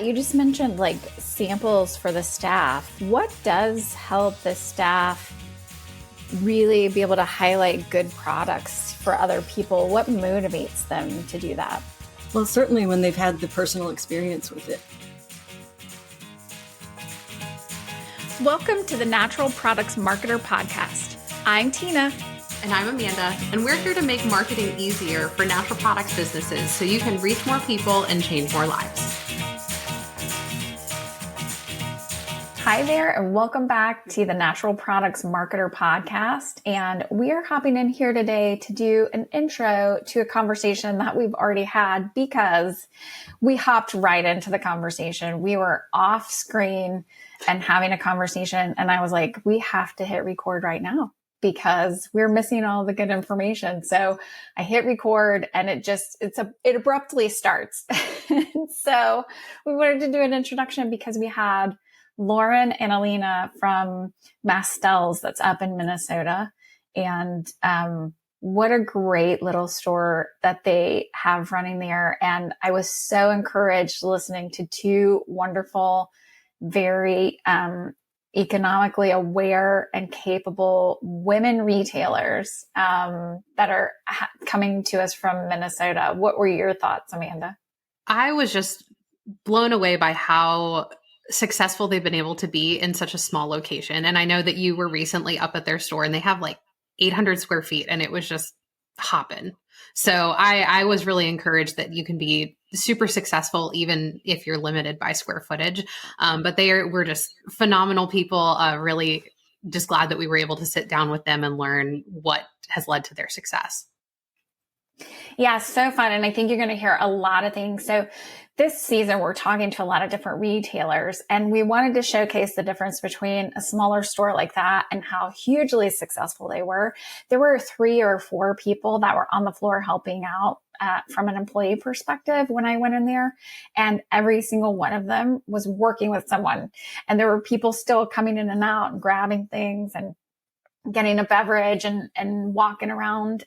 You just mentioned like samples for the staff. What does help the staff really be able to highlight good products for other people? What motivates them to do that? Well, certainly when they've had the personal experience with it. Welcome to the Natural Products Marketer Podcast. I'm Tina. And I'm Amanda, and we're here to make marketing easier for natural products businesses so you can reach more people and change more lives. Hi there, and welcome back to the Natural Products Marketer Podcast. And we are hopping in here today to do an intro to a conversation that we've already had because we hopped right into the conversation. We were off screen and having a conversation, and I was like, we have to hit record right now, because we're missing all the good information. So I hit record and it abruptly starts. So we wanted to do an introduction because we had Lauren and Alina from Mastel that's up in Minnesota. And what a great little store that they have running there. And I was so encouraged listening to two wonderful, very economically aware and capable women retailers that are coming to us from Minnesota. What were your thoughts, Amanda? I was just blown away by how successful they've been able to be in such a small location. And I know that you were recently up at their store and they have like 800 square feet and it was just hopping. So I was really encouraged that you can be super successful even if you're limited by square footage. But we're just phenomenal people. Really just glad that we were able to sit down with them and learn what has led to their success. Yeah, so fun. And I think you're going to hear a lot of things. So this season, we're talking to a lot of different retailers, and we wanted to showcase the difference between a smaller store like that and how hugely successful they were. There were 3 or 4 people that were on the floor helping out from an employee perspective when I went in there, and every single one of them was working with someone. And there were people still coming in and out and grabbing things and getting a beverage and walking around.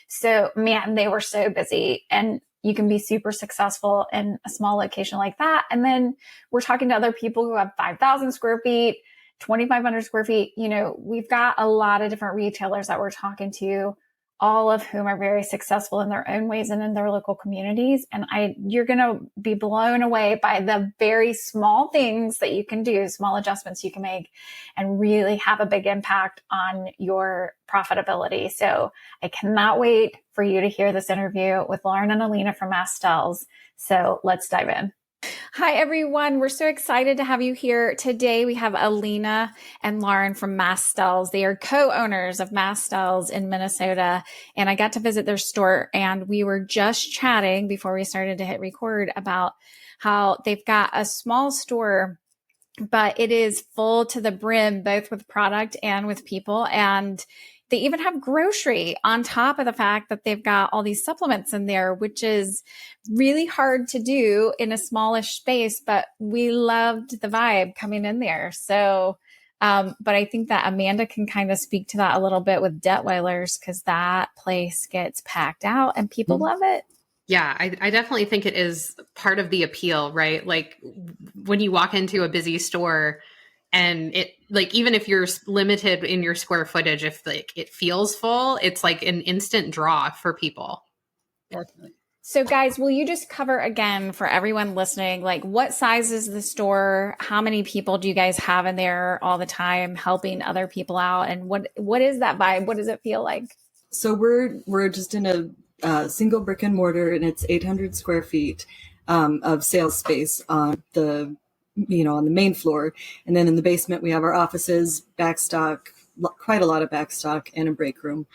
So man, they were so busy, and you can be super successful in a small location like that. And then we're talking to other people who have 5,000 square feet, 2,500 square feet. You know, we've got a lot of different retailers that we're talking to, all of whom are very successful in their own ways and in their local communities. And you're going to be blown away by the very small things that you can do, small adjustments you can make, and really have a big impact on your profitability. So I cannot wait for you to hear this interview with Lauren and Alina from Mastel's. So let's dive in. Hi, everyone. We're so excited to have you here. Today, we have Alina and Lauren from Mastel's. They are co-owners of Mastel's in Minnesota, and I got to visit their store, and we were just chatting before we started to hit record about how they've got a small store, but it is full to the brim, both with product and with people. And they even have grocery on top of the fact that they've got all these supplements in there, which is really hard to do in a smallish space, but we loved the vibe coming in there. So, but I think that Amanda can kind of speak to that a little bit with Detweiler's, because that place gets packed out and people love it. Yeah, I definitely think it is part of the appeal, right? Like when you walk into a busy store, and it, like, even if you're limited in your square footage, if like it feels full, it's like an instant draw for people. Definitely. So guys, will you just cover again for everyone listening, like what size is the store? How many people do you guys have in there all the time helping other people out? And what is that vibe? What does it feel like? So we're just in a single brick and mortar, and it's 800 square feet of sales space on the main floor. And then in the basement, we have our offices, backstock, quite a lot of backstock, and a break room.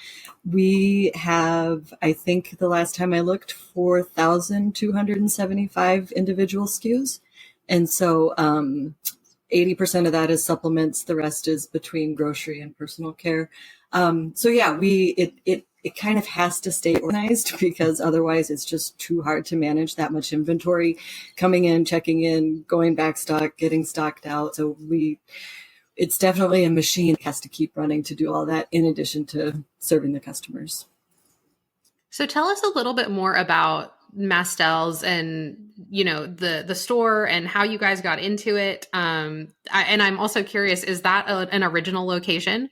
We have, I think the last time I looked, 4,275 individual SKUs. And so 80% of that is supplements. The rest is between grocery and personal care. So yeah, it kind of has to stay organized, because otherwise it's just too hard to manage that much inventory coming in, checking in, going back stock, getting stocked out. So it's definitely a machine that has to keep running to do all that, in addition to serving the customers. So tell us a little bit more about Mastel's and, you know, the store and how you guys got into it. And I'm also curious, is that an original location?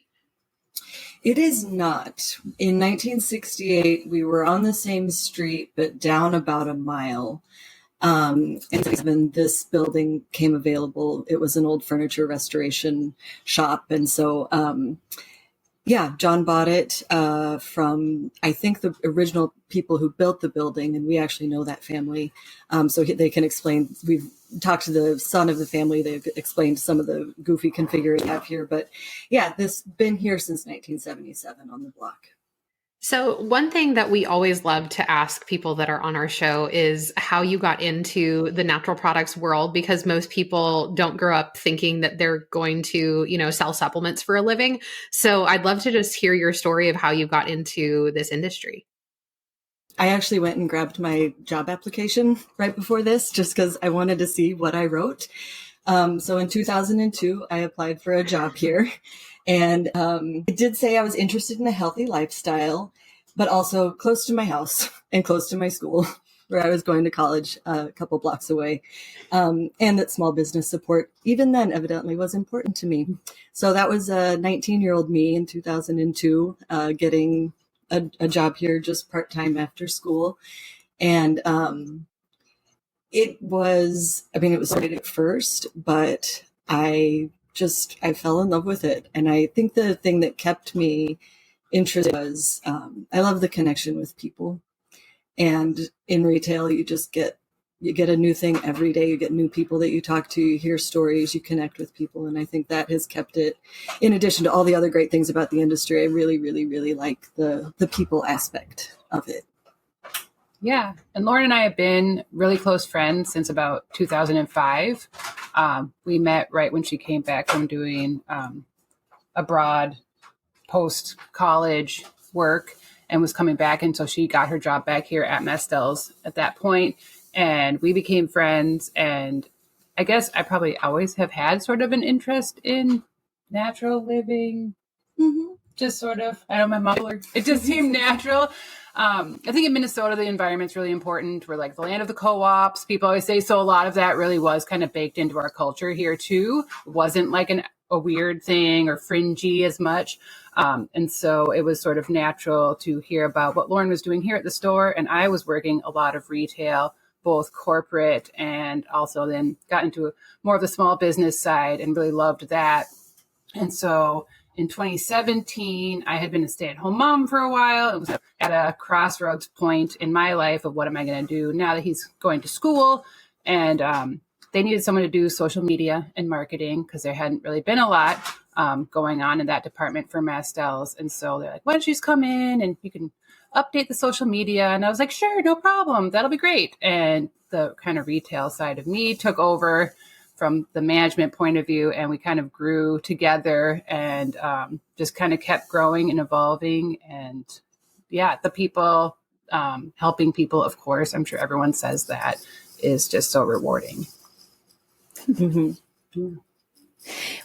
It is not. In 1968, we were on the same street, but down about a mile. And when this building came available, it was an old furniture restoration shop. And so, John bought it from, I think, the original people who built the building, and we actually know that family. So they can explain. We've talked to the son of the family. They've explained some of the goofy configuration we have here. But yeah, this been here since 1977 on the block. So one thing that we always love to ask people that are on our show is how you got into the natural products world, because most people don't grow up thinking that they're going to, you know, sell supplements for a living. So I'd love to just hear your story of how you got into this industry. I actually went and grabbed my job application right before this just because I wanted to see what I wrote. So in 2002, I applied for a job here. And it did say I was interested in a healthy lifestyle, but also close to my house and close to my school where I was going to college a couple blocks away. And that small business support, even then, evidently was important to me. So that was a 19-year-old me in 2002 getting a job here just part-time after school. And it was hard at first, but I fell in love with it. And I think the thing that kept me interested was I love the connection with people. And in retail, you get a new thing every day. You get new people that you talk to, you hear stories, you connect with people. And I think that has kept it, in addition to all the other great things about the industry, I really, really, really like the people aspect of it. Yeah. And Lauren and I have been really close friends since about 2005. We met right when she came back from doing abroad post-college work and was coming back. And so she got her job back here at Mastel's at that point. And we became friends. And I guess I probably always have had sort of an interest in natural living. Mm-hmm. Just sort of, I don't know, my mother, it just seemed natural. I think in Minnesota, the environment's really important. We're like the land of the co-ops. People always say, so a lot of that really was kind of baked into our culture here too. It wasn't like a weird thing or fringy as much. And so it was sort of natural to hear about what Lauren was doing here at the store. And I was working a lot of retail, both corporate and also then got into more of the small business side and really loved that. And so in 2017, I had been a stay-at-home mom for a while. It was at a crossroads point in my life of what am I going to do now that he's going to school. And they needed someone to do social media and marketing because there hadn't really been a lot going on in that department for Mastel's. And so they're like, why don't you just come in and you can update the social media? And I was like, sure, no problem. That'll be great. And the kind of retail side of me took over from the management point of view, and we kind of grew together and just kind of kept growing and evolving. And yeah, the people, helping people, of course, I'm sure everyone says that, is just so rewarding. Mm-hmm.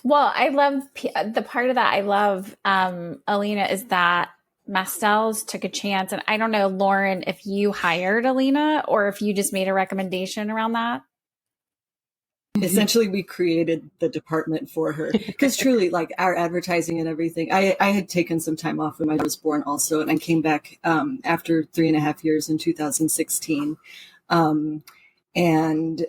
Well, I love the part of that I love, Alina, is that Mastel's took a chance. And I don't know, Lauren, if you hired Alina or if you just made a recommendation around that. Essentially, we created the department for her because truly, like our advertising and everything, I had taken some time off when I was born also, and I came back after 3.5 years in 2016 and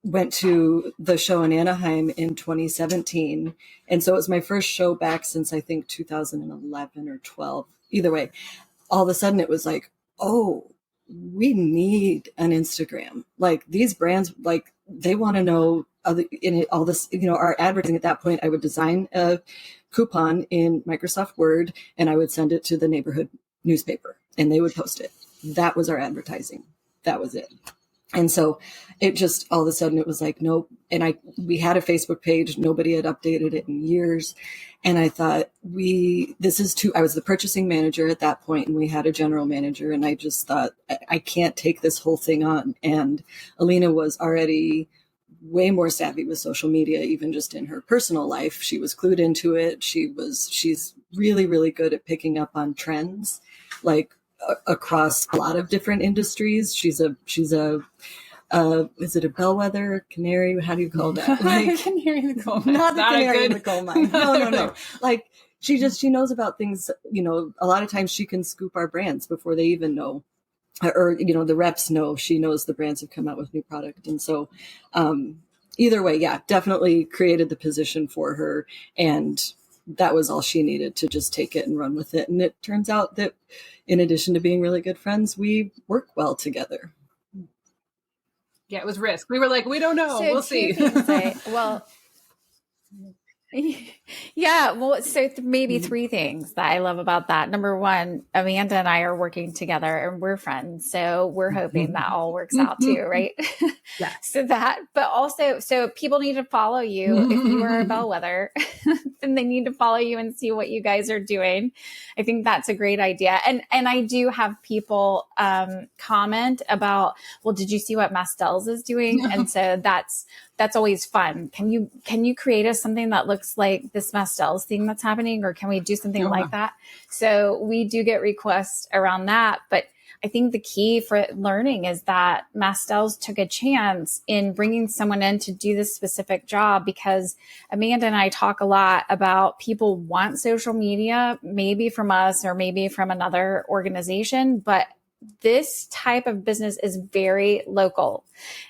went to the show in Anaheim in 2017. And so it was my first show back since I think 2011 or 12. Either way, all of a sudden it was like, oh, we need an Instagram. Like these brands, like they want to know all this, our advertising at that point. I would design a coupon in Microsoft Word and I would send it to the neighborhood newspaper and they would post it. That was our advertising. That was it. And so it just, all of a sudden it was like, nope. And we had a Facebook page. Nobody had updated it in years. And I thought I was the purchasing manager at that point and we had a general manager. And I just thought, I can't take this whole thing on. And Alina was already way more savvy with social media, even just in her personal life. She was clued into it. She's really, really good at picking up on trends. Like across a lot of different industries. She's a is it a bellwether canary? How do you call that? Like, canary in the coal mine. Not a canary in good... the coal mine. No. Like she knows about things. A lot of times she can scoop our brands before they even know, or the reps know. She knows the brands have come out with new product, and so either way, yeah, definitely created the position for her, and that was all she needed to just take it and run with it. And it turns out that in addition to being really good friends, we work well together. Yeah, it was risk. We were like, we don't know. We'll see. Yeah, well, so maybe three things that I love about that. Number one, Amanda and I are working together and we're friends. So we're hoping that all works out too, right? Yeah. But also, so people need to follow you. If you are a bellwether, then they need to follow you and see what you guys are doing. I think that's a great idea. And I do have people comment about, well, did you see what Mastel's is doing? And so that's always fun. Can you create us something that looks like this Mastel's thing that's happening, or can we do something like that? So we do get requests around that, but I think the key for learning is that Mastel's took a chance in bringing someone in to do this specific job, because Amanda and I talk a lot about people want social media, maybe from us or maybe from another organization, but this type of business is very local,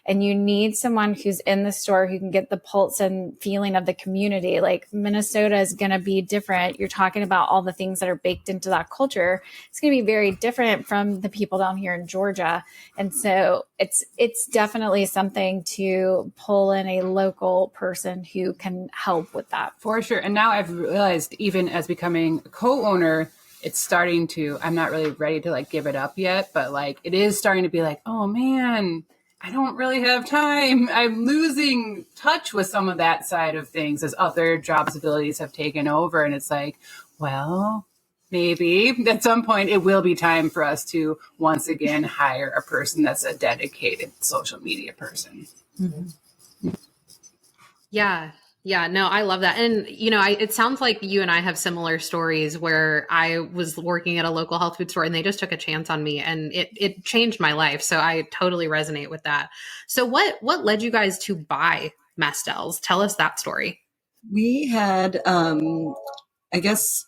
and you need someone who's in the store who can get the pulse and feeling of the community. Like Minnesota is going to be different. You're talking about all the things that are baked into that culture. It's going to be very different from the people down here in Georgia. And so it's definitely something to pull in a local person who can help with that. For sure. And now I've realized, even as becoming a co-owner, it's starting to, I'm not really ready to like give it up yet, but like it is starting to be like, oh man, I don't really have time. I'm losing touch with some of that side of things as other job abilities have taken over. And it's like, well, maybe at some point it will be time for us to once again hire a person that's a dedicated social media person. Mm-hmm. Yeah, no, I love that. And, it sounds like you and I have similar stories where I was working at a local health food store and they just took a chance on me, and it changed my life. So I totally resonate with that. So what led you guys to buy Mastel's? Tell us that story. We had, I guess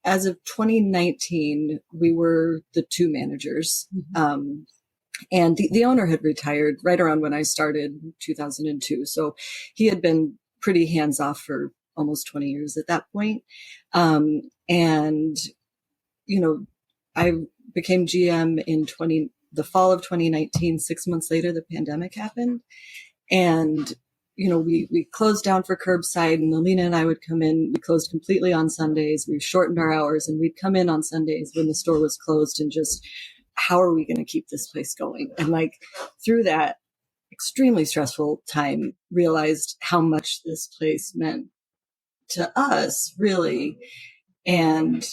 as of 2019, we were the two managers. Mm-hmm. And the owner had retired right around when I started, 2002. So he had been pretty hands off for almost 20 years at that point. And, I became GM in the fall of 2019. 6 months later, the pandemic happened. And, we closed down for curbside, and Alina and I would come in. We closed completely on Sundays. We shortened our hours, and we'd come in on Sundays when the store was closed and just, how are we going to keep this place going? And like through that extremely stressful time, realized how much this place meant to us, really, and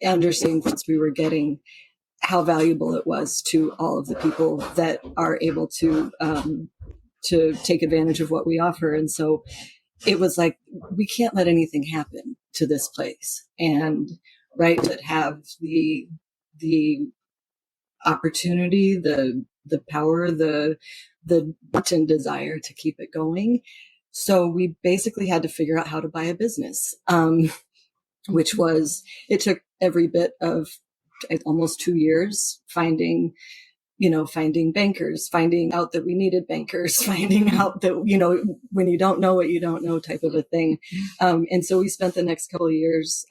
understanding once we were getting how valuable it was to all of the people that are able to take advantage of what we offer. And so it was like, we can't let anything happen to this place, and right, to have the opportunity, the power, the button desire to keep it going. So we basically had to figure out how to buy a business, which was, it took every bit of almost 2 years finding bankers, finding out that we needed bankers, finding out that, when you don't know what you don't know type of a thing. And so we spent the next couple of years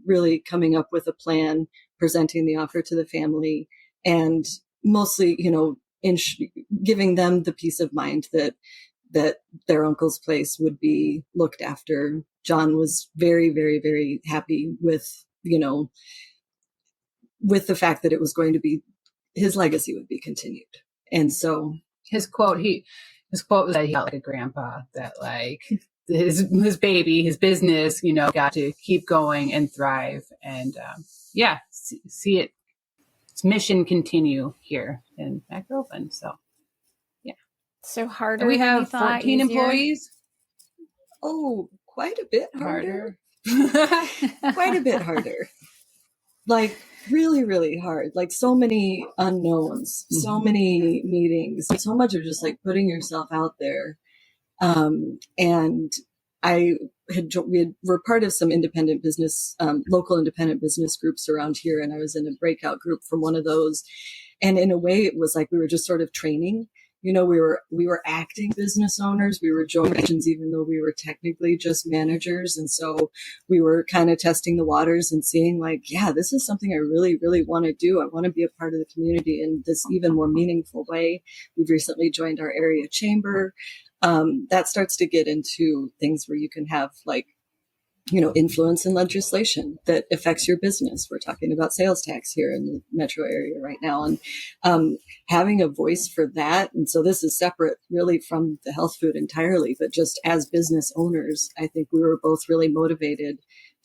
really coming up with a plan, presenting the offer to the family, and mostly, giving them the peace of mind that their uncle's place would be looked after. John was very, very, very happy with, with the fact that it was going to be, his legacy would be continued. And so his quote was that he felt like a grandpa, that like his baby, his business, got to keep going and thrive, and see its mission continue here in Macrovan. So so harder. And we have thought, 14 easier? Employees. Oh, quite a bit harder. Quite a bit harder. Like, really, really hard. Like so many unknowns, so many meetings, so much of just like putting yourself out there. And I were part of some independent business, local independent business groups around here. And I was in a breakout group from one of those. And in a way, it was like we were just sort of training. We were acting business owners. We were joint actions, even though we were technically just managers. And so we were kind of testing the waters and seeing like, yeah, this is something I really, really want to do. I want to be a part of the community in this even more meaningful way. We've recently joined our area chamber. That starts to get into things where you can have like, influence in legislation that affects your business. We're talking about sales tax here in the metro area right now, and having a voice for that. And so this is separate really from the health food entirely, but just as business owners, I think we were both really motivated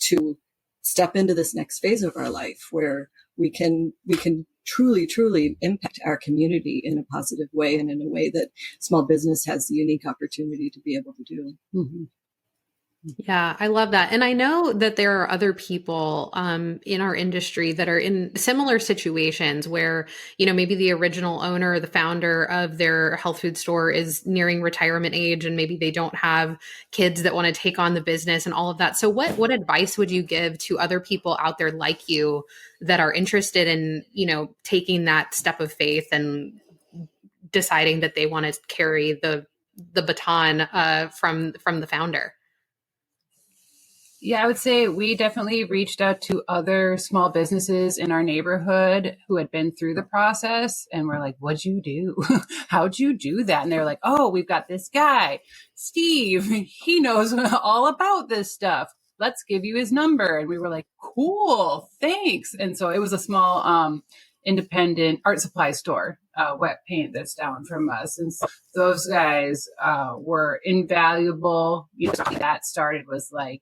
to step into this next phase of our life where we can truly, truly impact our community in a positive way and in a way that small business has the unique opportunity to be able to do. Mm-hmm. Yeah, I love that. And I know that there are other people in our industry that are in similar situations where, maybe the original owner or the founder of their health food store is nearing retirement age and maybe they don't have kids that want to take on the business and all of that. So what advice would you give to other people out there like you that are interested in, taking that step of faith and deciding that they want to carry the baton from the founder? Yeah, I would say we definitely reached out to other small businesses in our neighborhood who had been through the process. And we're like, what'd you do? How'd you do that? And they're like, oh, we've got this guy, Steve. He knows all about this stuff. Let's give you his number. And we were like, cool, thanks. And so it was a small independent art supply store, wet paint that's down from us. And so those guys were invaluable. That started was like,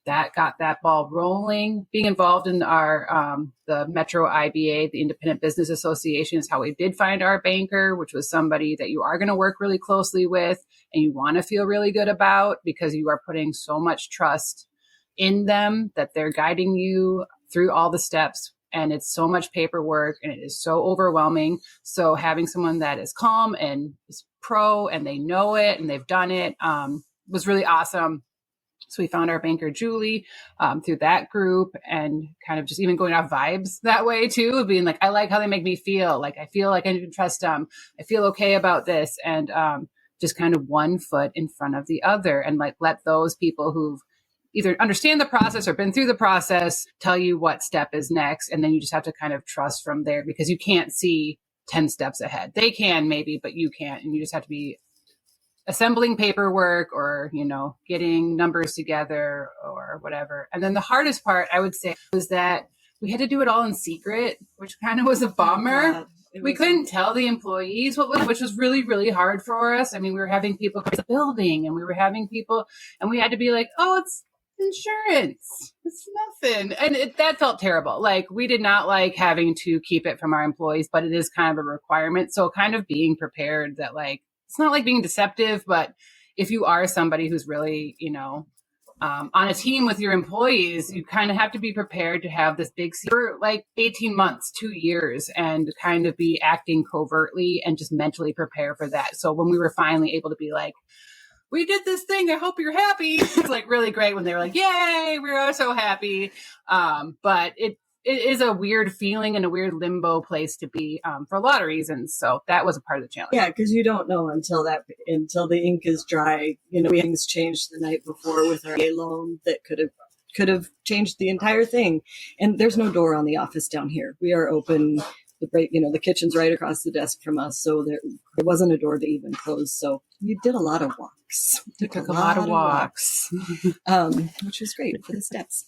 that got that ball rolling. Being involved in our the Metro IBA, the Independent Business Association, is how we did find our banker, which was somebody that you are going to work really closely with and you want to feel really good about because you are putting so much trust in them that they're guiding you through all the steps. And it's so much paperwork and it is so overwhelming. So having someone that is calm and is pro and they know it and they've done it was really awesome. So we found our banker, Julie, through that group and kind of just even going off vibes that way too, being like, I like how they make me feel. Like, I feel like I can trust them. I feel okay about this. And just kind of one foot in front of the other and like let those people who've either understand the process or been through the process tell you what step is next. And then you just have to kind of trust from there because you can't see 10 steps ahead. They can maybe, but you can't. And you just have to be assembling paperwork or, getting numbers together or whatever. And then the hardest part, I would say, was that we had to do it all in secret, which kind of was a bummer. We couldn't tell the employees which was really, really hard for us. I mean, we were having people come to the building and we were having people and we had to be like, oh, it's insurance. It's nothing. And that felt terrible. Like we did not like having to keep it from our employees, but it is kind of a requirement. So kind of being prepared that like, it's not like being deceptive, but if you are somebody who's really, on a team with your employees, you kind of have to be prepared to have this big for like 18 months, 2 years, and kind of be acting covertly and just mentally prepare for that. So when we were finally able to be like, we did this thing, I hope you're happy. It's like really great when they were like, yay, we're so happy. But it is a weird feeling and a weird limbo place to be for a lot of reasons. So that was a part of the challenge. Yeah, because you don't know until the ink is dry. Things changed the night before with our loan that could have changed the entire thing. And there's no door on the office down here. We are open. The kitchen's right across the desk from us, so there wasn't a door to even close. So we did a lot of walks. Took a lot of walks, which was great for the steps.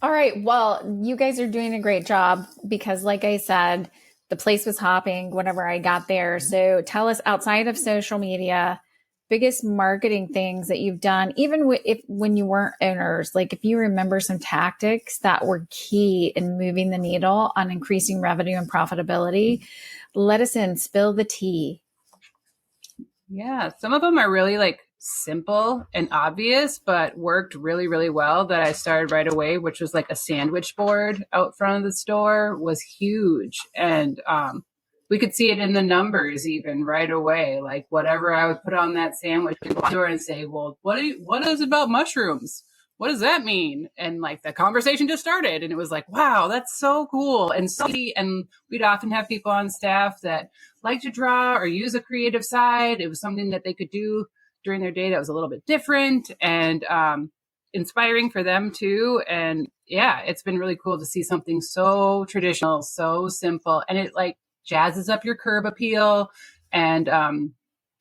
All right. Well, you guys are doing a great job because like I said, the place was hopping whenever I got there. So tell us outside of social media, biggest marketing things that you've done, even when you weren't owners, like if you remember some tactics that were key in moving the needle on increasing revenue and profitability, let us in, spill the tea. Yeah. Some of them are really like simple and obvious, but worked really, really well that I started right away, which was like a sandwich board out front of the store, was huge. And we could see it in the numbers even right away. Like whatever I would put on that sandwich, people would store and say, well, what is it about mushrooms? What does that mean? And like the conversation just started, and it was like, wow, that's so cool. And we'd often have people on staff that like to draw or use a creative side. It was something that they could do during their day that was a little bit different and inspiring for them too. And yeah, it's been really cool to see something so traditional, so simple, and it like jazzes up your curb appeal. And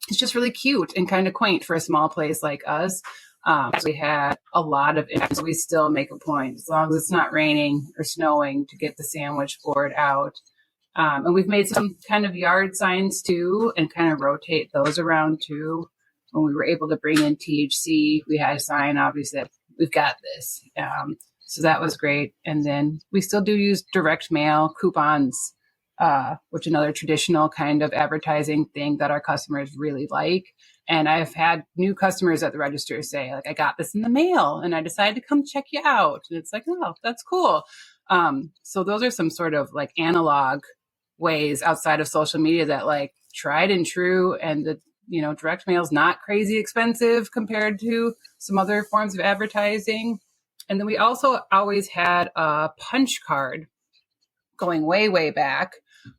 it's just really cute and kind of quaint for a small place like us. We had a lot of it. So we still make a point, as long as it's not raining or snowing, to get the sandwich board out. And we've made some kind of yard signs too, and kind of rotate those around too. When we were able to bring in THC, we had a sign, obviously, that we've got this. So that was great. And then we still do use direct mail coupons, which another traditional kind of advertising thing that our customers really like. And I've had new customers at the register say, like, I got this in the mail and I decided to come check you out. And it's like, oh, that's cool. So those are some sort of like analog ways outside of social media that like tried and true. And the, direct mail is not crazy expensive compared to some other forms of advertising. And then we also always had a punch card going way, way back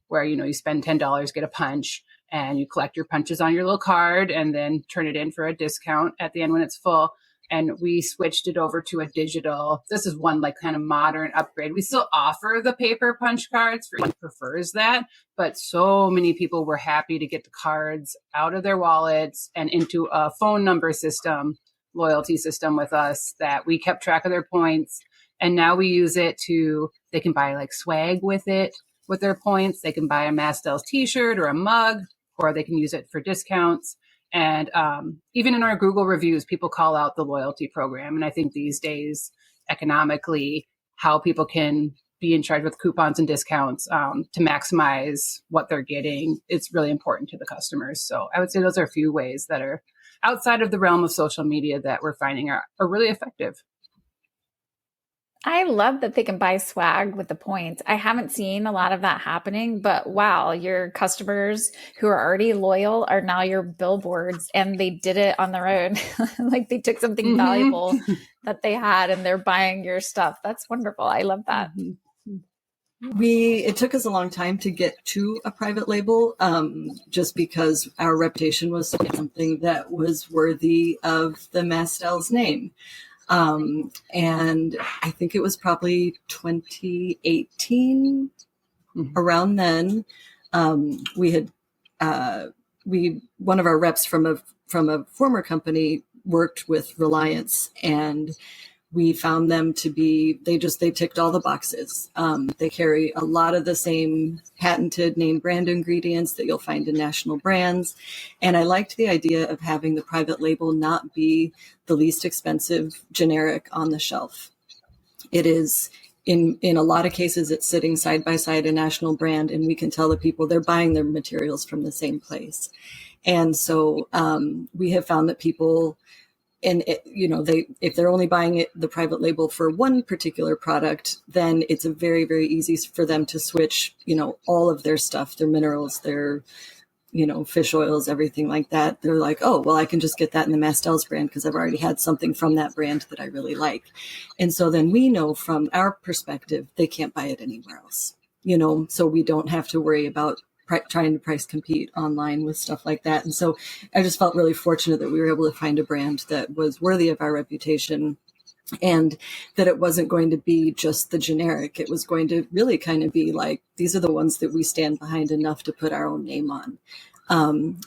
where, you spend $10, get a punch, and you collect your punches on your little card and then turn it in for a discount at the end when it's full. And we switched it over to a digital. This is one like kind of modern upgrade. We still offer the paper punch cards for anyone who prefers that, but so many people were happy to get the cards out of their wallets and into a phone number system, loyalty system with us, that we kept track of their points. And now we use it they can buy like swag with it, with their points. They can buy a Mastel's t-shirt or a mug, or they can use it for discounts. And even in our Google reviews, people call out the loyalty program. And I think these days, economically, how people can be in charge with coupons and discounts to maximize what they're getting, it's really important to the customers. So I would say those are a few ways that are outside of the realm of social media that we're finding are really effective. I love that they can buy swag with the points. I haven't seen a lot of that happening, but wow, your customers who are already loyal are now your billboards, and they did it on their own. Like they took something valuable that they had and they're buying your stuff. That's wonderful. I love that. It took us a long time to get to a private label, just because our reputation was something that was worthy of the Mastel's name. And I think it was probably 2018, around then. One of our reps from a former company worked with Reliance, and we found them to be, they ticked all the boxes. They carry a lot of the same patented name brand ingredients that you'll find in national brands. And I liked the idea of having the private label not be the least expensive generic on the shelf. It is, in a lot of cases, it's sitting side by side a national brand, and we can tell the people they're buying their materials from the same place. And so we have found that people, if they're only buying the private label for one particular product, then it's a very, very easy for them to switch, all of their stuff, their minerals, their, fish oils, everything like that. They're like, oh, well, I can just get that in the Mastel's brand because I've already had something from that brand that I really like. And so then we know from our perspective, they can't buy it anywhere else, so we don't have to worry about trying to price compete online with stuff like that. And so I just felt really fortunate that we were able to find a brand that was worthy of our reputation, and that it wasn't going to be just the generic. It was going to really kind of be like, these are the ones that we stand behind enough to put our own name on.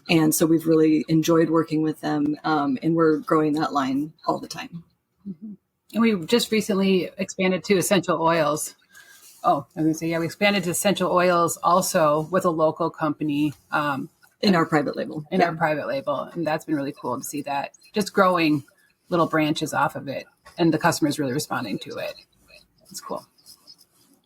And so we've really enjoyed working with them, and we're growing that line all the time. And we just recently expanded to essential oils. Oh, I was going to say, we expanded to essential oils also with a local company. In our private label. Our private label. And that's been really cool to see that. Just growing little branches off of it. And the customer's really responding to it. It's cool.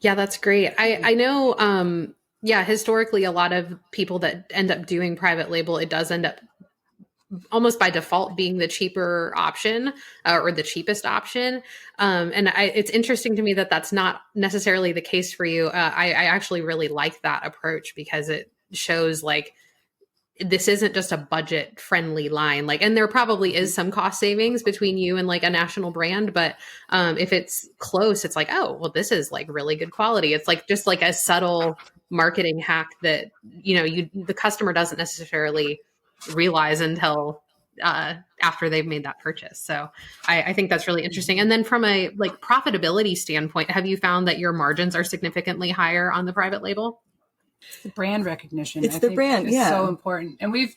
Yeah, that's great. I know, historically, a lot of people that end up doing private label, it does end up almost by default being the cheaper option or the cheapest option. It's interesting to me that that's not necessarily the case for you. I actually really like that approach because it shows like this isn't just a budget friendly line. Like, and there probably is some cost savings between you and like a national brand, but if it's close, it's like, oh, well, this is like really good quality. It's like just like a subtle marketing hack that, the customer doesn't necessarily realize until after they've made that purchase. So I think that's really interesting. And then from a like profitability standpoint, have you found that your margins are significantly higher on the private label? The brand recognition. It's the brand, is so important. And we've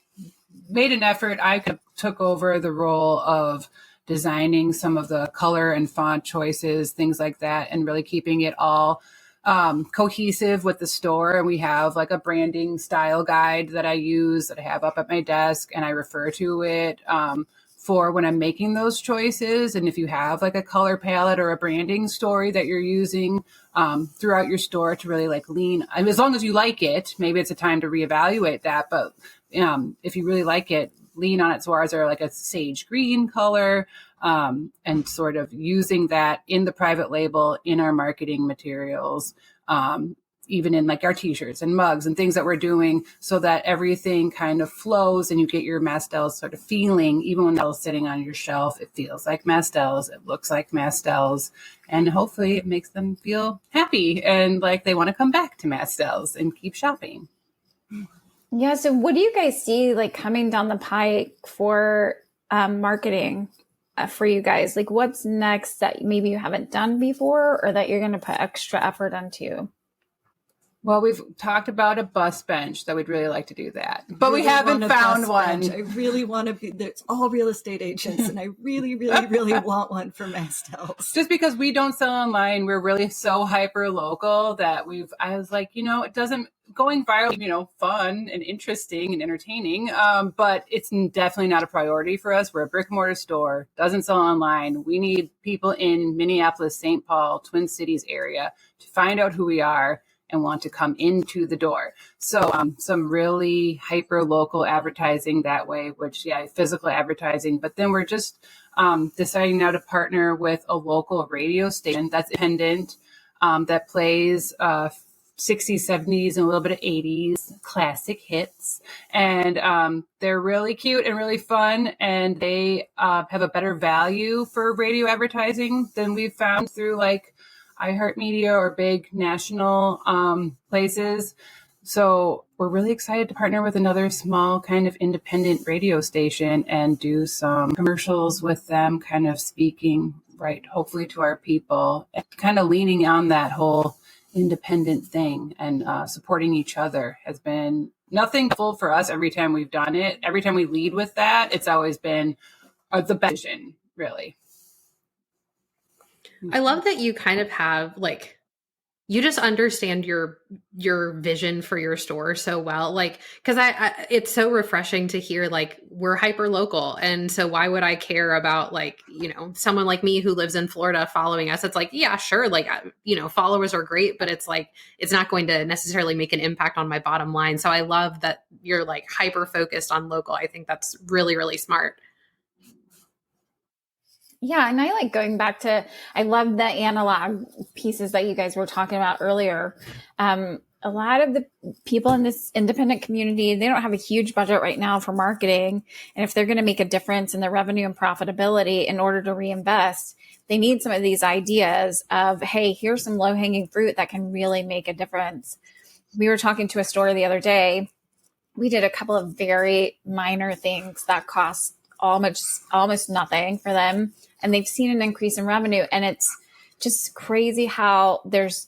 made an effort. I took over the role of designing some of the color and font choices, things like that, and really keeping it all cohesive with the store. And we have like a branding style guide that I use that I have up at my desk, and I refer to it for when I'm making those choices. And if you have like a color palette or a branding story that you're using throughout your store to really like lean, I mean, as long as you like it, maybe it's a time to reevaluate that. But if you really like it, lean on it. So ours are like a sage green color, and sort of using that in the private label in our marketing materials, even in like our t-shirts and mugs and things that we're doing, so that everything kind of flows and you get your Mastel sort of feeling. Even when it's sitting on your shelf, it feels like Mastels, it looks like Mastels, and hopefully it makes them feel happy and like they want to come back to Mastels and keep shopping. Yeah. So what do you guys see like coming down the pike for marketing for you guys? Like what's next that maybe you haven't done before or that you're going to put extra effort into? Well, we've talked about a bus bench that we'd really like to do that, but we haven't found one. Bench. I really want to be, it's all real estate agents, and I really, really, really want one for Mastels. Just because we don't sell online, we're really so hyper local that I was like, it doesn't, going viral, fun and interesting and entertaining, but it's definitely not a priority for us. We're a brick and mortar store, doesn't sell online. We need people in Minneapolis, St. Paul, Twin Cities area to find out who we are and want to come into the door. So some really hyper local advertising that way, which physical advertising. But then we're just deciding now to partner with a local radio station that's independent, that plays 60s, 70s, and a little bit of 80s classic hits. And they're really cute and really fun. And they have a better value for radio advertising than we've found through like iHeartMedia or big national places. So we're really excited to partner with another small kind of independent radio station and do some commercials with them, kind of speaking right, hopefully to our people, and kind of leaning on that whole independent thing and supporting each other has been nothing full for us every time we've done it. Every time we lead with that, it's always been the best vision, really. I love that you kind of have like, you just understand your vision for your store so well. Like, cause it's so refreshing to hear like we're hyper local. And so why would I care about like, someone like me who lives in Florida following us? It's like, yeah, sure. Like, followers are great, but it's like, it's not going to necessarily make an impact on my bottom line. So I love that you're like hyper focused on local. I think that's really, really smart. Yeah. And I like going back to, I love the analog pieces that you guys were talking about earlier. A lot of the people in this independent community, they don't have a huge budget right now for marketing. And if they're going to make a difference in their revenue and profitability in order to reinvest, they need some of these ideas of, hey, here's some low hanging fruit that can really make a difference. We were talking to a store the other day. We did a couple of very minor things that cost almost nothing for them. And they've seen an increase in revenue. And it's just crazy how there's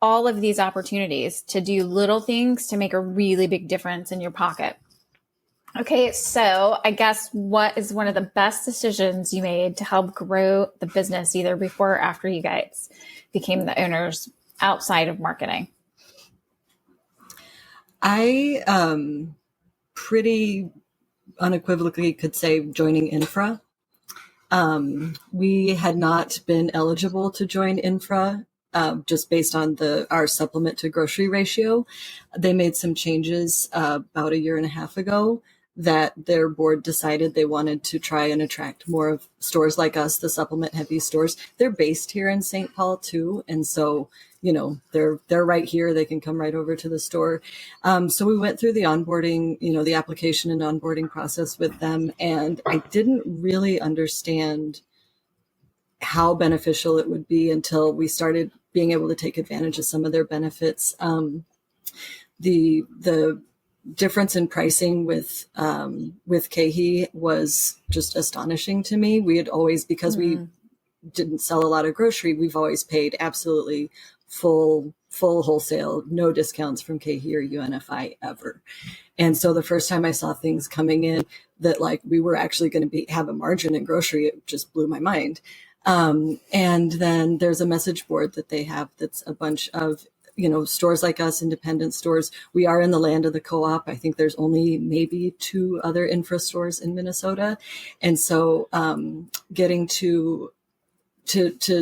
all of these opportunities to do little things to make a really big difference in your pocket. Okay, so I guess what is one of the best decisions you made to help grow the business, either before or after you guys became the owners outside of marketing? I pretty unequivocally could say joining Infra. We had not been eligible to join Infra just based on our supplement to grocery ratio. They made some changes about a year and a half ago that their board decided they wanted to try and attract more of stores like us, the supplement heavy stores. They're based here in St. Paul too. And so, they're right here. They can come right over to the store. So we went through the onboarding, the application and onboarding process with them. And I didn't really understand how beneficial it would be until we started being able to take advantage of some of their benefits. The difference in pricing with KeHE was just astonishing to me. We had always, because we didn't sell a lot of grocery, we've always paid absolutely full wholesale, no discounts from KeHE or UNFI ever. And so the first time I saw things coming in that like we were actually going to have a margin in grocery, it just blew my mind. And then there's a message board that they have that's a bunch of stores like us, independent stores. We are in the land of the co-op. I think there's only maybe 2 other infra stores in Minnesota. And so getting to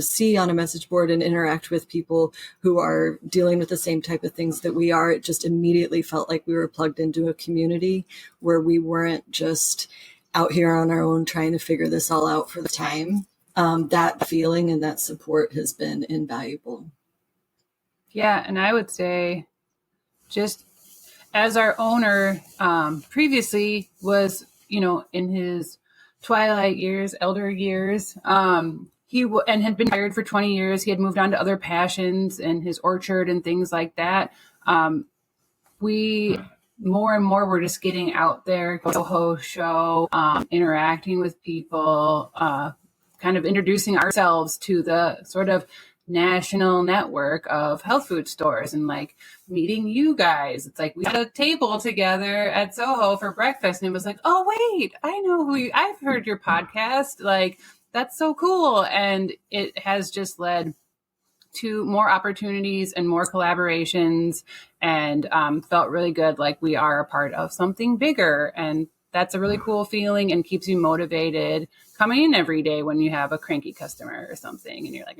see on a message board and interact with people who are dealing with the same type of things that we are, it just immediately felt like we were plugged into a community where we weren't just out here on our own trying to figure this all out for the time. That feeling and that support has been invaluable. Yeah, and I would say just as our owner previously was, in his twilight years, elder years, and had been retired for 20 years. He had moved on to other passions and his orchard and things like that. We more and more were just getting out there, host show, interacting with people, kind of introducing ourselves to the sort of national network of health food stores and like meeting you guys. It's like we had a table together at Soho for breakfast and it was like, oh wait, I know I've heard your podcast. Like, that's so cool. And it has just led to more opportunities and more collaborations and felt really good. Like we are a part of something bigger. And that's a really cool feeling and keeps you motivated coming in every day when you have a cranky customer or something and you're like,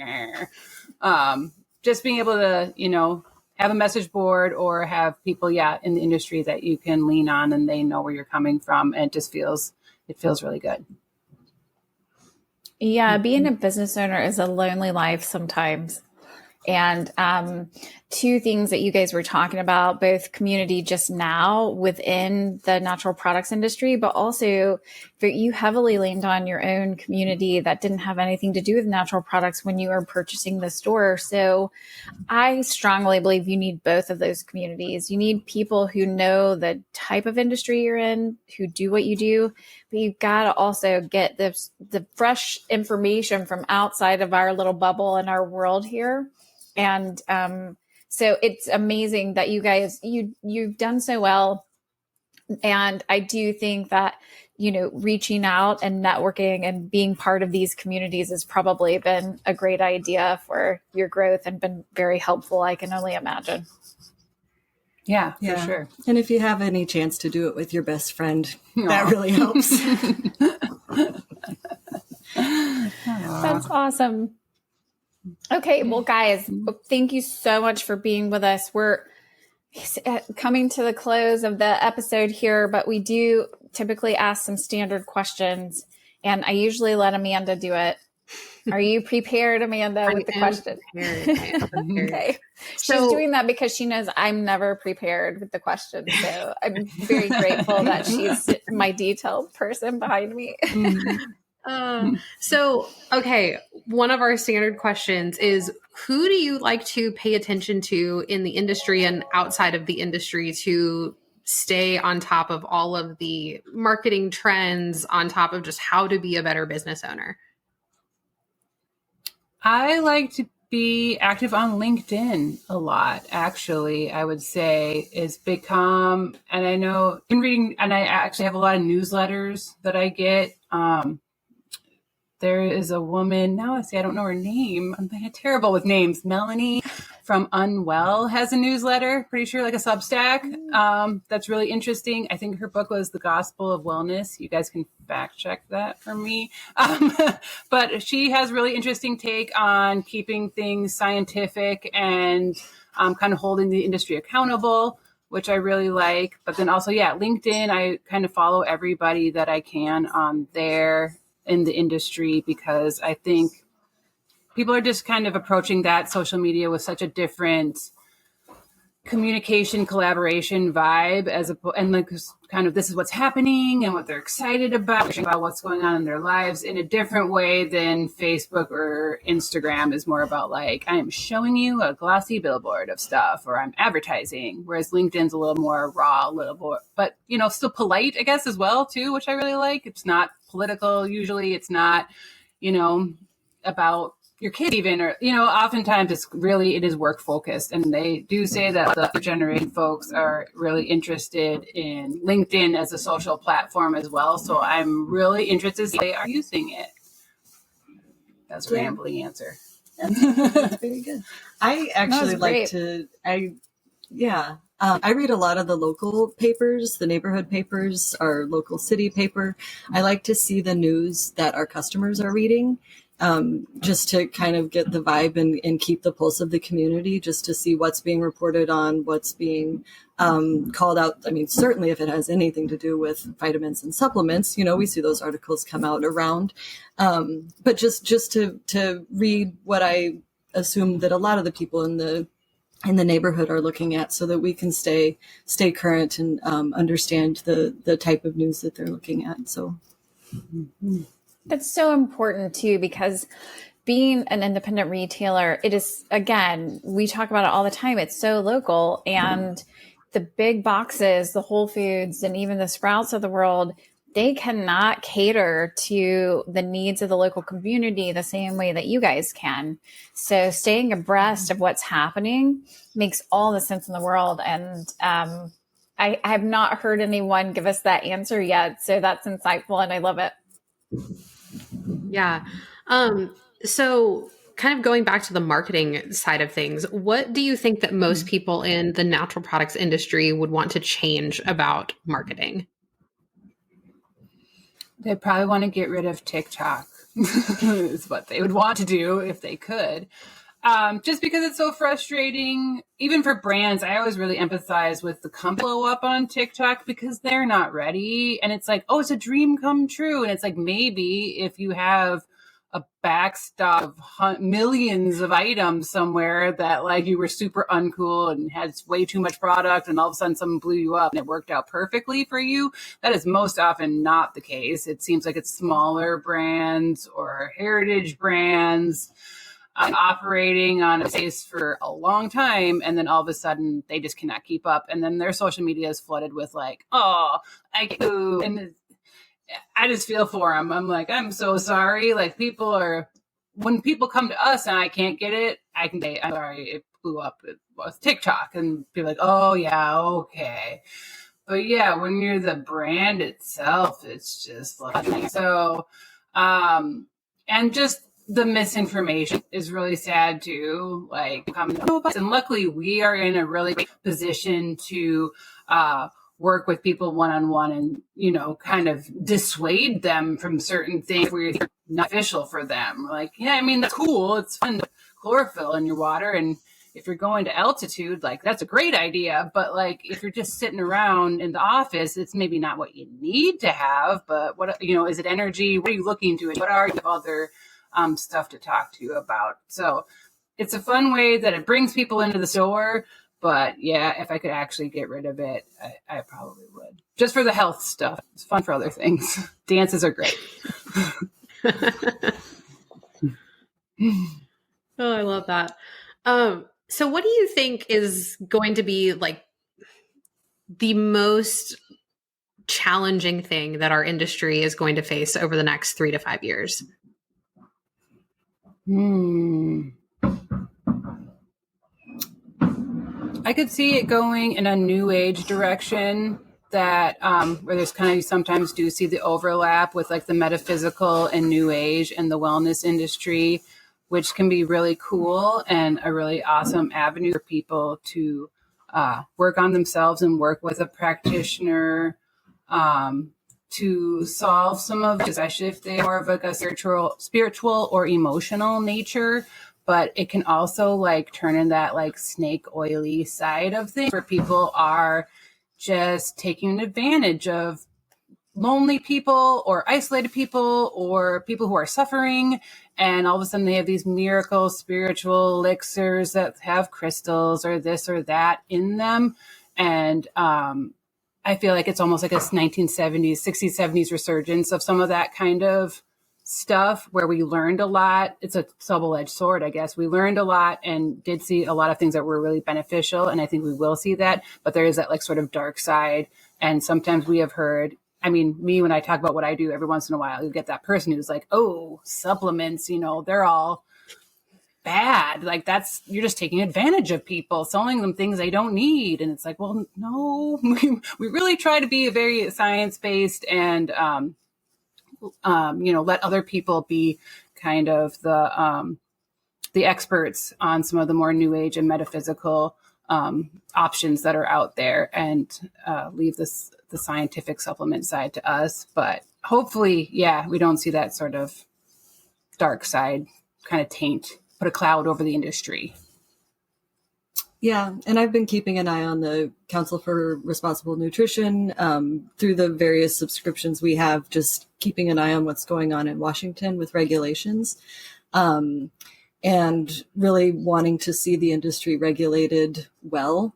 just being able to, have a message board or have people, in the industry that you can lean on and they know where you're coming from. And it feels really good. Yeah. Being a business owner is a lonely life sometimes. And 2 things that you guys were talking about, both community just now within the natural products industry, but also you heavily leaned on your own community that didn't have anything to do with natural products when you were purchasing the store. So I strongly believe you need both of those communities. You need people who know the type of industry you're in, who do what you do, but you've got to also get the fresh information from outside of our little bubble and our world here. And so it's amazing that you guys, you've done so well. And I do think that, reaching out and networking and being part of these communities has probably been a great idea for your growth and been very helpful, I can only imagine. Yeah, for sure. And if you have any chance to do it with your best friend, that really helps. That's awesome. Okay, well, guys, thank you so much for being with us. We're coming to the close of the episode here, but we do typically ask some standard questions, and I usually let Amanda do it. Are you prepared, Amanda, with the question? Okay. She's doing that because she knows I'm never prepared with the question. So I'm very grateful that she's my detailed person behind me. Okay. One of our standard questions is, who do you like to pay attention to in the industry and outside of the industry to stay on top of all of the marketing trends, on top of just how to be a better business owner? I like to be active on LinkedIn a lot, actually. I would say it's become, and I know in reading, and I actually have a lot of newsletters that I get. There is a woman, now I don't know her name. I'm terrible with names. Melanie from Unwell has a newsletter, pretty sure like a Substack. That's really interesting. I think her book was The Gospel of Wellness. You guys can fact check that for me. But she has really interesting take on keeping things scientific and kind of holding the industry accountable. which I really like. But then also, LinkedIn, I kind of follow everybody that I can on there in the industry, because I think people are just kind of approaching that social media with such a different communication, collaboration vibe, and like kind of this is what's happening and what they're excited about what's going on in their lives in a different way than Facebook or Instagram is more about like, I am showing you a glossy billboard of stuff, or I'm advertising. Whereas LinkedIn's a little more raw, a little more, but still polite, I guess, as well too, which I really like. It's not political. Usually it's not, about your kid even, or, oftentimes it is work focused. And they do say that the generation folks are really interested in LinkedIn as a social platform as well. So I'm really interested to see they are using it. That's a rambling answer. That's very good. I actually like to, I read a lot of the local papers, the neighborhood papers, our local city paper. I like to see the news that our customers are reading. Just to kind of get the vibe and keep the pulse of the community, just to see what's being reported on, what's being called out. I mean, certainly if it has anything to do with vitamins and supplements, we see those articles come out around. But just to read what I assume that a lot of the people in the neighborhood are looking at, so that we can stay current and understand the type of news that they're looking at. So. Mm-hmm. That's so important too, because being an independent retailer, it is, again, we talk about it all the time. It's so local, and the big boxes, the Whole Foods and even the Sprouts of the world, they cannot cater to the needs of the local community the same way that you guys can. So staying abreast of what's happening makes all the sense in the world. And I have not heard anyone give us that answer yet. So that's insightful and I love it. Yeah. So kind of going back to the marketing side of things, what do you think that most people in the natural products industry would want to change about marketing? They probably want to get rid of TikTok is what they would want to do if they could. Just because it's so frustrating, even for brands. I always really empathize with the company blow up on TikTok because they're not ready. And it's like, oh, it's a dream come true. And it's like, maybe if you have a backstock of millions of items somewhere that like you were super uncool and had way too much product and all of a sudden someone blew you up and it worked out perfectly for you. That is most often not the case. It seems like it's smaller brands or heritage brands operating on a base for a long time, and then all of a sudden they just cannot keep up, and then their social media is flooded with like, oh, and I just feel for them. I'm like, I'm so sorry. Like when people come to us and I can't get it, I can say, I'm sorry, it blew up with TikTok, and be like, oh yeah, okay. But yeah, when you're the brand itself, it's just like, so, and just the misinformation is really sad too. Like, and luckily we are in a really great position to work with people one-on-one and, kind of dissuade them from certain things where you're not official for them. Like, yeah, I mean, that's cool. It's fun to chlorophyll in your water. And if you're going to altitude, like that's a great idea. But like, if you're just sitting around in the office, it's maybe not what you need to have, but what, is it energy? What are you looking to? What are your other stuff to talk to you about? So it's a fun way that it brings people into the store. But yeah, if I could actually get rid of it, I probably would. Just for the health stuff. It's fun for other things. Dances are great. Oh, I love that. So what do you think is going to be like the most challenging thing that our industry is going to face over the next 3 to 5 years? I could see it going in a new age direction that where there's kind of, you sometimes do see the overlap with like the metaphysical and new age and the wellness industry, which can be really cool and a really awesome avenue for people to work on themselves and work with a practitioner to solve some of, especially if they are of like a spiritual or emotional nature. but it can also like turn in that like snake oily side of things where people are just taking advantage of lonely people or isolated people or people who are suffering. And all of a sudden they have these miracle spiritual elixirs that have crystals or this or that in them. And I feel like it's almost like a 1970s, 60s, 70s resurgence of some of that kind of stuff where we learned a lot. It's a double-edged sword, I guess. We learned a lot and did see a lot of things that were really beneficial. And I think we will see that. But there is that like sort of dark side. And sometimes we have heard, I mean, me, when I talk about what I do, every once in a while, you get that person who's like, oh, supplements, you know, they're all bad. Like that's, you're just taking advantage of people, selling them things they don't need. And it's like, well, no, we really try to be very science-based and, you know, let other people be kind of the experts on some of the more new age and metaphysical options that are out there, and leave the scientific supplement side to us. But hopefully, yeah, we don't see that sort of dark side kind of put a cloud over the industry. Yeah, and I've been keeping an eye on the Council for Responsible Nutrition through the various subscriptions we have, just keeping an eye on what's going on in Washington with regulations, and really wanting to see the industry regulated well,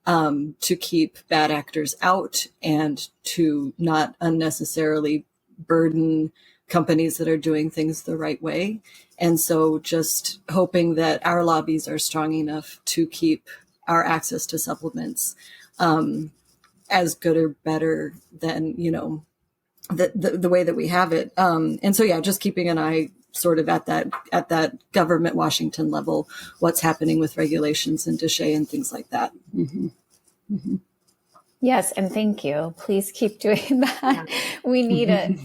to keep bad actors out and to not unnecessarily burden companies that are doing things the right way. And so just hoping that our lobbies are strong enough to keep our access to supplements as good or better than, you know, the way that we have it. And so, yeah, just keeping an eye sort of at that government Washington level, what's happening with regulations and DSHEA and things like that. Mm-hmm. Mm-hmm. Yes, and thank you. Please keep doing that. We need it.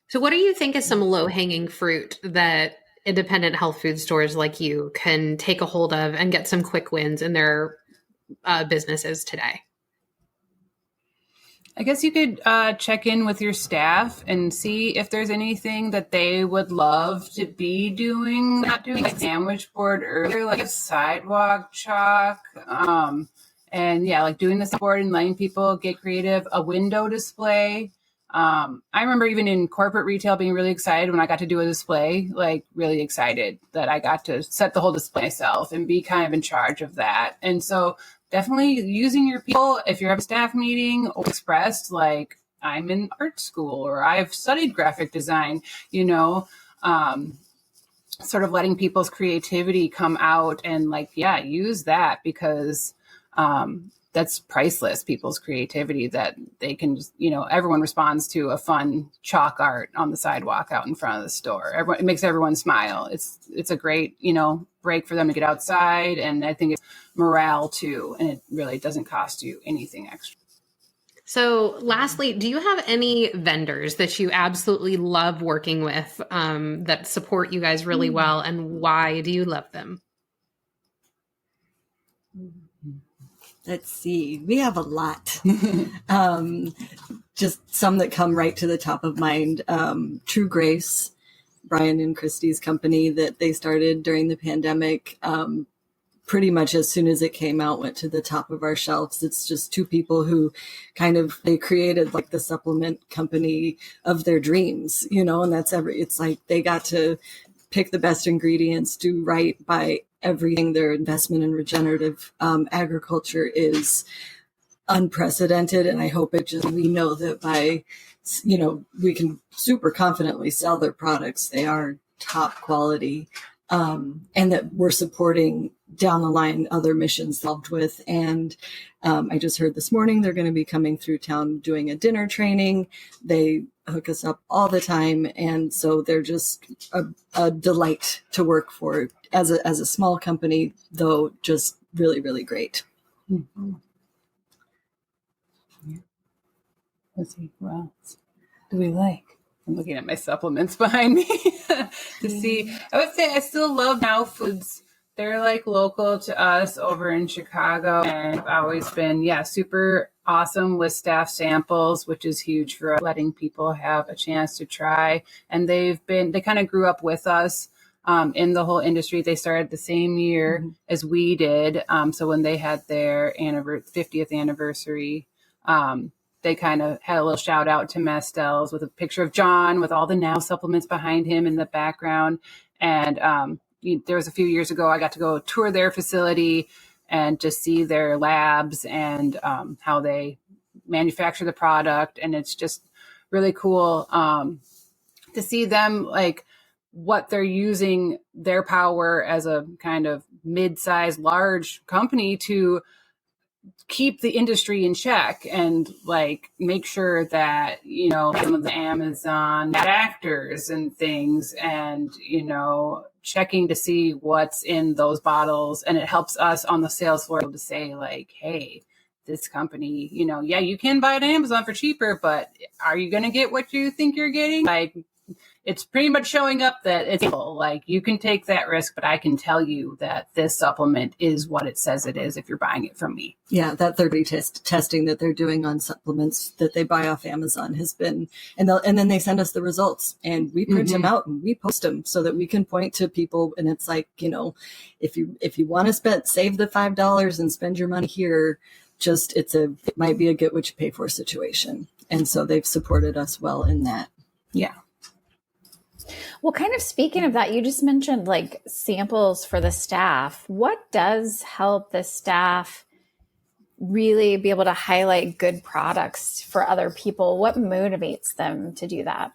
So what do you think is some low-hanging fruit that independent health food stores like you can take a hold of and get some quick wins in their businesses today? I guess you could check in with your staff and see if there's anything that they would love to be doing. Not doing a sandwich board earlier, like a sidewalk chalk. And yeah, like doing the board and letting people get creative. A window display. I remember even in corporate retail being really excited when I got to do a display, like really excited that I got to set the whole display myself and be kind of in charge of that. And so definitely using your people, if you're at a staff meeting or expressed like I'm in art school or I've studied graphic design, you know, sort of letting people's creativity come out and like, yeah, use that because that's priceless, people's creativity, that they can just, you know, everyone responds to a fun chalk art on the sidewalk out in front of the store. It makes everyone smile. It's a great, you know, break for them to get outside. And I think it's morale too. And it really doesn't cost you anything extra. So lastly, do you have any vendors that you absolutely love working with that support you guys really well? And why do you love them? Let's see. We have a lot. Just some that come right to the top of mind. True Grace, Brian and Christy's company that they started during the pandemic. Pretty much as soon as it came out, went to the top of our shelves. It's just two people who they created like the supplement company of their dreams, you know, and it's like they got to pick the best ingredients, do right by everything. Their investment in regenerative agriculture is unprecedented. And I hope we know that by, you know, we can super confidently sell their products. They are top quality. And that we're supporting down the line other missions involved with. And I just heard this morning they're going to be coming through town doing a dinner training. They hook us up all the time. And so they're just a delight to work for as a small company, though just really, really great. Mm-hmm. Yeah. Let's see, what else do we like? I'm looking at my supplements behind me to see. I would say I still love Now Foods. They're like local to us over in Chicago, and I've always been, super awesome with staff samples, which is huge for letting people have a chance to try. And they kind of grew up with us. in the whole industry. They started the same year as we did. So when they had their 50th anniversary, they kind of had a little shout out to Mastel's with a picture of John with all the now supplements behind him in the background. And there was a few years ago, I got to go tour their facility and just see their labs and how they manufacture the product. And it's just really cool to see them, like, what they're using their power as a kind of mid-sized, large company to keep the industry in check and like make sure that, some of the Amazon actors and things and, checking to see what's in those bottles. And it helps us on the sales floor to say like, hey, this company, yeah, you can buy it on Amazon for cheaper, but are you going to get what you think you're getting? Like, it's pretty much showing up that it's like, you can take that risk, but I can tell you that this supplement is what it says it is if you're buying it from me. Yeah, that third-party testing that they're doing on supplements that they buy off Amazon has been, and then they send us the results and we print them out and we post them so that we can point to people. And it's like, if you want to save the $5 and spend your money here, it might be a get what you pay for situation. And so they've supported us well in that. Yeah. Well, kind of speaking of that, you just mentioned like samples for the staff. What does help the staff really be able to highlight good products for other people? What motivates them to do that?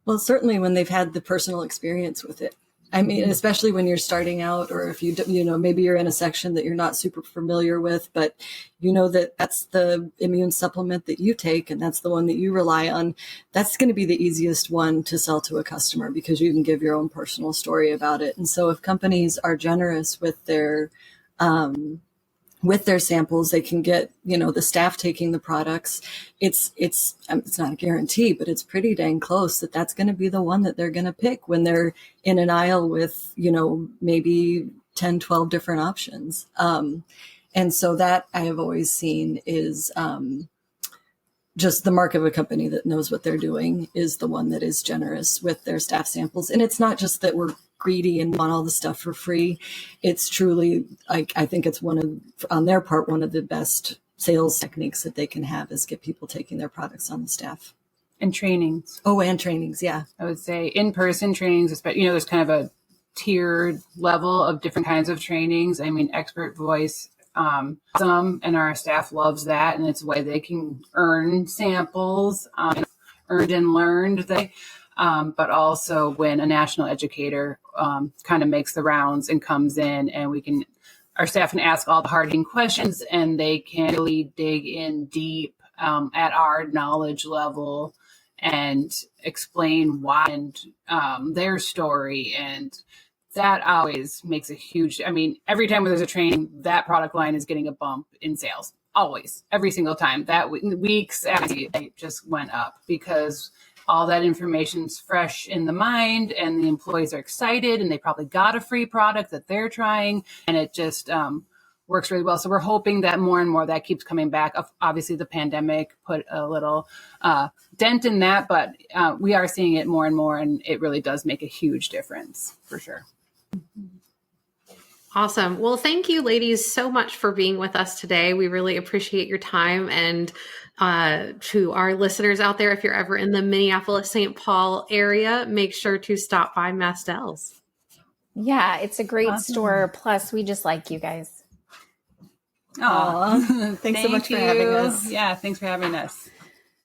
Well, certainly when they've had the personal experience with it. I mean, especially when you're starting out, or if maybe you're in a section that you're not super familiar with, but that's the immune supplement that you take and that's the one that you rely on. That's going to be the easiest one to sell to a customer because you can give your own personal story about it. And so if companies are generous with their samples, they can get, the staff taking the products. It's not a guarantee, but it's pretty dang close that's going to be the one that they're going to pick when they're in an aisle with, maybe 10, 12 different options. And so that I have always seen is just the mark of a company that knows what they're doing is the one that is generous with their staff samples. And it's not just that we're greedy and want all the stuff for free. It's truly, I think it's on their part, one of the best sales techniques that they can have is get people taking their products on the staff. And trainings. Oh, and trainings. Yeah. I would say in-person trainings, especially, there's kind of a tiered level of different kinds of trainings. I mean, expert voice, and our staff loves that. And it's a way they can earn samples, earned and learned. But also when a national educator kind of makes the rounds and comes in and our staff can ask all the hard-hitting questions and they can really dig in deep at our knowledge level and explain why and their story. And that always makes a huge, every time there's a training, that product line is getting a bump in sales. Always, every single time. That weeks after it just went up because all that information's fresh in the mind and the employees are excited and they probably got a free product that they're trying and it just works really well. So we're hoping that more and more that keeps coming back. Obviously the pandemic put a little dent in that, but we are seeing it more and more and it really does make a huge difference for sure. Awesome. Well, thank you ladies so much for being with us today. We really appreciate your time. And to our listeners out there, if you're ever in the Minneapolis, St. Paul area, make sure to stop by Mastel's. Yeah, it's a great store. Plus, we just like you guys. Thanks so much for having us. Yeah, thanks for having us.